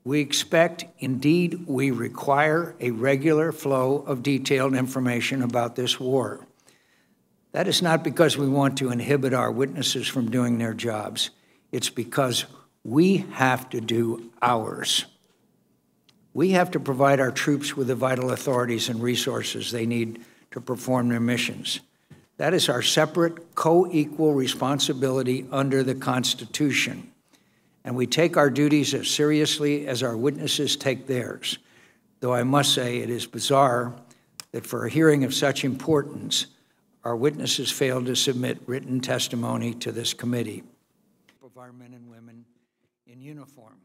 We expect, indeed, we require a regular flow of detailed information about this war. That is not because we want to inhibit our witnesses from doing their jobs. It's because we have to do ours. We have to provide our troops with the vital authorities and resources they need to perform their missions. That is our separate, co-equal responsibility under the Constitution. And we take our duties as seriously as our witnesses take theirs. Though I must say it is bizarre that for a hearing of such importance, our witnesses failed to submit written testimony to this committee. Of our men and women in uniform.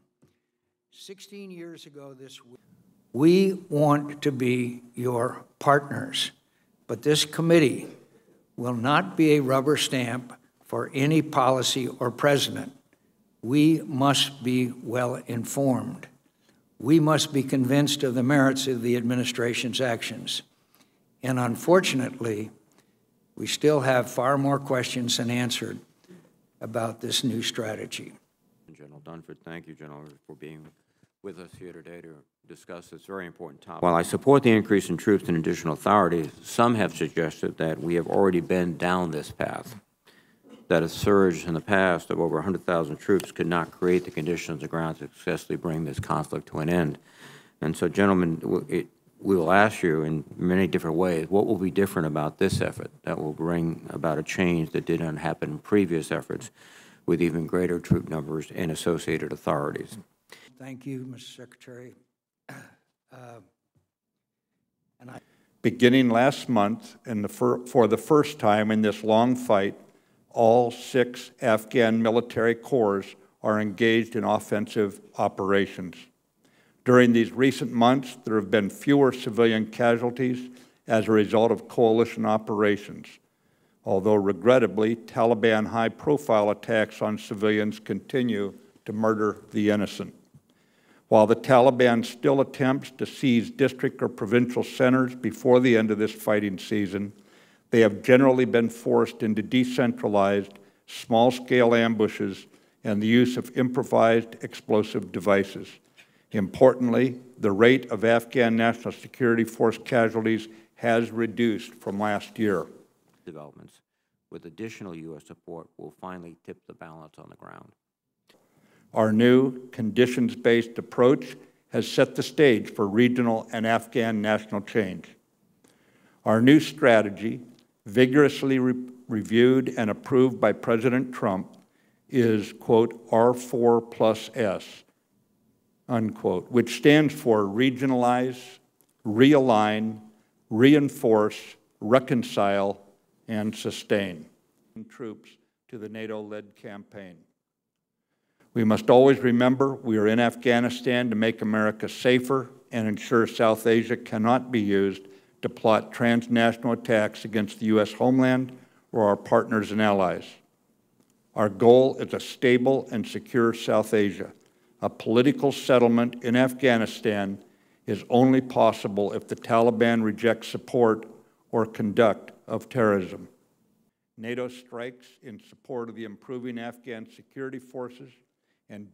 16 years ago this week, we want to be your partners, but this committee will not be a rubber stamp for any policy or president. We must be well informed. We must be convinced of the merits of the administration's actions. And unfortunately, we still have far more questions than answered about this new strategy. General Dunford, thank you, General, for being with us here today to discuss this very important topic. While I support the increase in troops and additional authorities, some have suggested that we have already been down this path, that a surge in the past of over 100,000 troops could not create the conditions on the ground to successfully bring this conflict to an end. And so, gentlemen, we will ask you in many different ways, what will be different about this effort that will bring about a change that did not happen in previous efforts with even greater troop numbers and associated authorities? Thank you, Mr. Secretary. Beginning last month, and for the first time in this long fight, all 6 Afghan military corps are engaged in offensive operations. During these recent months, there have been fewer civilian casualties as a result of coalition operations, although regrettably, Taliban high-profile attacks on civilians continue to murder the innocent. While the Taliban still attempts to seize district or provincial centers before the end of this fighting season, they have generally been forced into decentralized, small-scale ambushes and the use of improvised explosive devices. Importantly, the rate of Afghan National Security Force casualties has reduced from last year. Developments with additional U.S. support will finally tip the balance on the ground. Our new conditions-based approach has set the stage for regional and Afghan national change. Our new strategy, vigorously reviewed and approved by President Trump, is, quote, R4+S, unquote, which stands for regionalize, realign, reinforce, reconcile, and sustain troops to the NATO-led campaign. We must always remember we are in Afghanistan to make America safer and ensure South Asia cannot be used to plot transnational attacks against the U.S. homeland or our partners and allies. Our goal is a stable and secure South Asia. A political settlement in Afghanistan is only possible if the Taliban rejects support or conduct of terrorism. NATO strikes in support of the improving Afghan security forces and